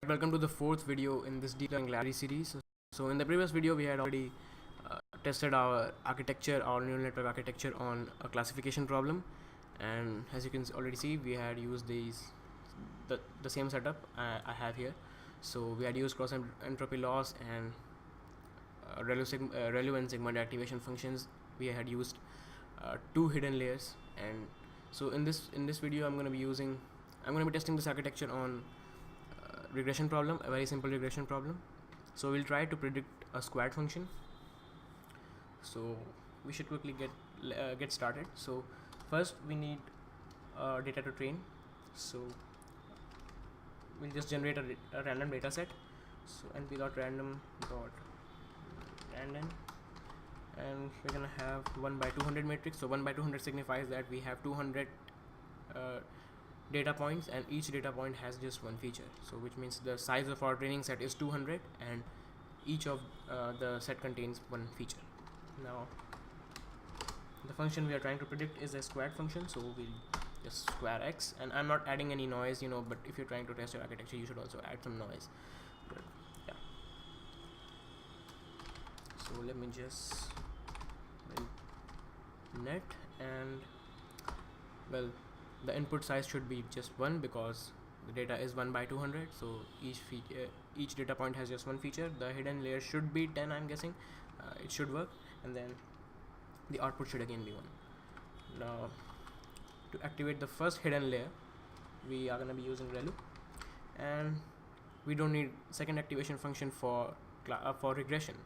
Welcome to the fourth video in this deep learning library series. So in the previous video we had already tested our architecture, our neural network architecture on a classification problem, and as you can already see, we had used the same setup I have here. So we had used cross entropy loss and ReLU and sigma deactivation functions. We had used two hidden layers, and so in this video I'm going to be testing this architecture on regression problem, a very simple regression problem. So we'll try to predict a squared function. So we should quickly get started. So first we need data to train. So we'll just generate a random data set. So np.random, and we're gonna have 1 by 200 matrix. So 1 by 200 signifies that we have 200 data points, and each data point has just one feature. So which means the size of our training set is 200, and each of the set contains one feature. Now the function we are trying to predict is a squared function, so we'll just square x, and I'm not adding any noise, but if you're trying to test your architecture, you should also add some noise. But yeah, so let me just net, and well, the input size should be just 1 because the data is 1 by 200. So each data point has just one feature. The hidden layer should be 10, I'm guessing. It should work, and then the output should again be 1. Now to activate the first hidden layer, we are going to be using ReLU, and we don't need second activation function for regression.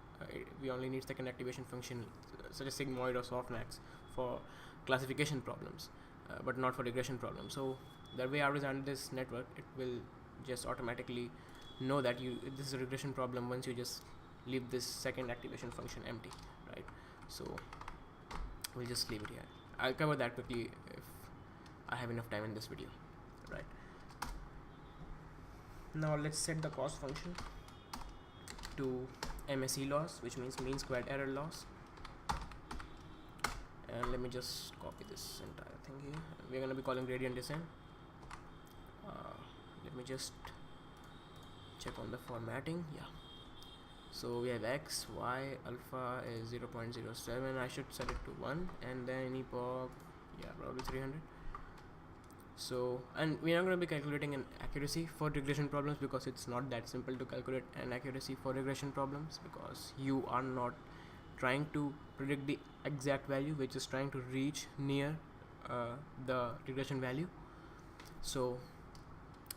We only need second activation function such as sigmoid or softmax for classification problems, but not for regression problems. So the way I designed this network, it will just automatically know that this is a regression problem once you just leave this second activation function empty, right? So we'll just leave it here. I'll cover that quickly if I have enough time in this video, right? Now let's set the cost function to MSE loss, which means mean squared error loss. And let me just copy this entire thing here. We're going to be calling gradient descent. Let me just check on the formatting. Yeah, so we have x, y, alpha is 0.07. I should set it to 1, and then epoch, yeah, probably 300. So, and we are not going to be calculating an accuracy for regression problems because it's not that simple to calculate an accuracy for regression problems, because you are not trying to predict the exact value, which is trying to reach near the regression value. So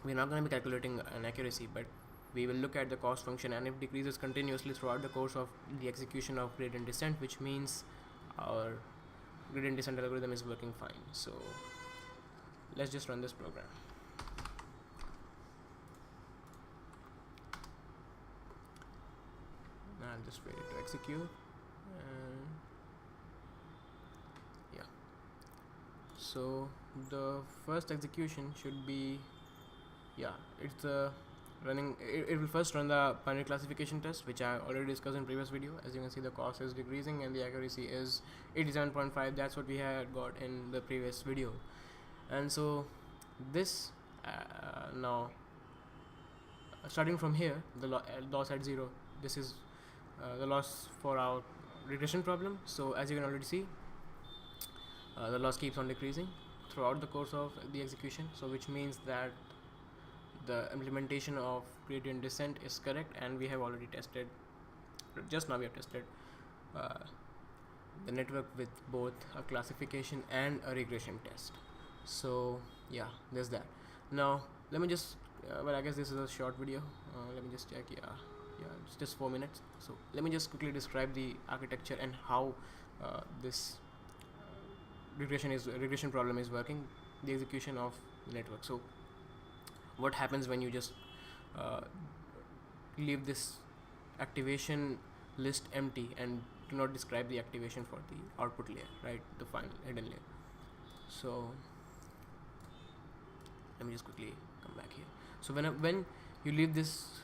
we're not going to be calculating an accuracy, but we will look at the cost function, and it decreases continuously throughout the course of the execution of gradient descent, which means our gradient descent algorithm is working fine. So let's just run this program. I'll just wait it to execute. Yeah, so the first execution should be, yeah, it's running. It will first run the binary classification test, which I already discussed in previous video. As you can see, the cost is decreasing and the accuracy is 87.5. That's what we had got in the previous video. And so this now starting from here, the loss at 0, this is the loss for our regression problem. So as you can already see, the loss keeps on decreasing throughout the course of the execution, so which means that the implementation of gradient descent is correct, and we have already tested, just now we have tested the network with both a classification and a regression test. So yeah, there's that. Now let me just well, I guess this is a short video. Let me just check. Yeah, it's just 4 minutes. So let me just quickly describe the architecture and how this regression problem is working, the execution of the network. So what happens when you just leave this activation list empty and do not describe the activation for the output layer, right, the final hidden layer. So let me just quickly come back here. So when you leave this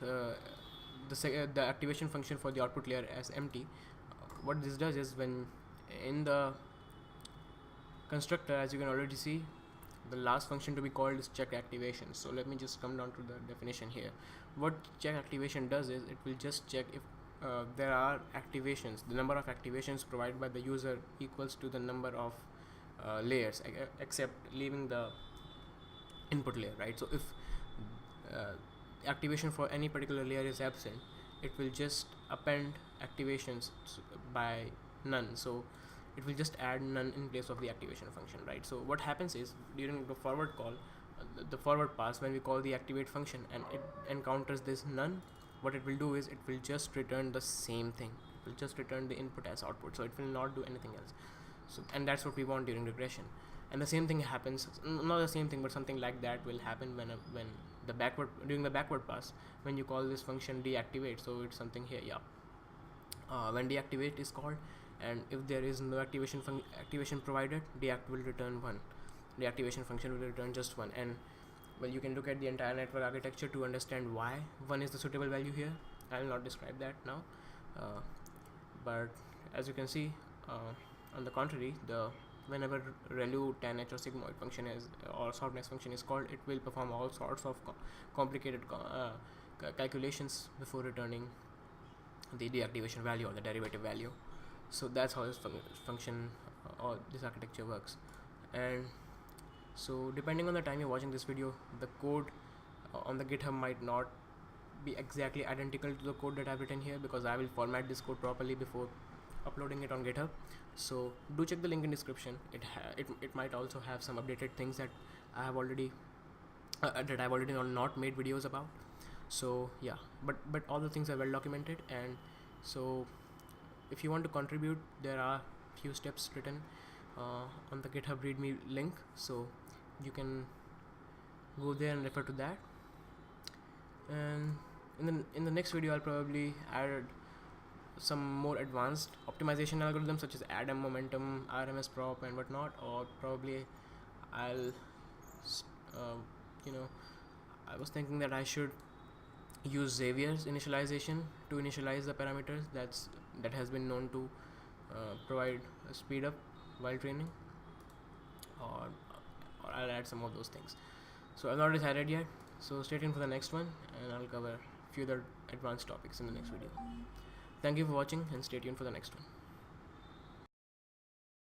the activation function for the output layer as empty, what this does is, when in the constructor, as you can already see, the last function to be called is check activation. So let me just come down to the definition here. What check activation does is it will just check if there are activations, the number of activations provided by the user equals to the number of layers, except leaving the input layer, right? So if activation for any particular layer is absent, it will just append activations by none. So it will just add none in place of the activation function, right? So what happens is during the forward call, the forward pass, when we call the activate function and it encounters this none, what it will do is it will just return the same thing. It will just return the input as output, so it will not do anything else. So, and that's what we want during regression. And the same thing happens, not the same thing, but something like that will happen when the backward, during the backward pass, when you call this function deactivate. So it's something here, when deactivate is called, and if there is no activation provided, deact will return 1. The activation function will return just 1. And well, you can look at the entire network architecture to understand why 1 is the suitable value here. I will not describe that now, but as you can see, on the contrary, whenever ReLU, tanh, or sigmoid function is, or softness function is called, it will perform all sorts of complicated calculations before returning the deactivation value or the derivative value. So that's how this function or this architecture works. And so depending on the time you're watching this video, the code on the GitHub might not be exactly identical to the code that I've written here, because I will format this code properly before uploading it on GitHub. So do check the link in description. It might also have some updated things that I have already not made videos about. So yeah, but all the things are well documented. And so if you want to contribute, there are few steps written on the GitHub README link, so you can go there and refer to that. And in the next video, I'll probably add some more advanced optimization algorithms such as ADAM, momentum, RMS prop, and whatnot. Or probably I'll I was thinking that I should use Xavier's initialization to initialize the parameters. That has been known to provide a speed up while training, or I'll add some of those things. So I've not decided yet, so stay tuned for the next one, and I'll cover a few other advanced topics in the next video. Thank you for watching, and stay tuned for the next one.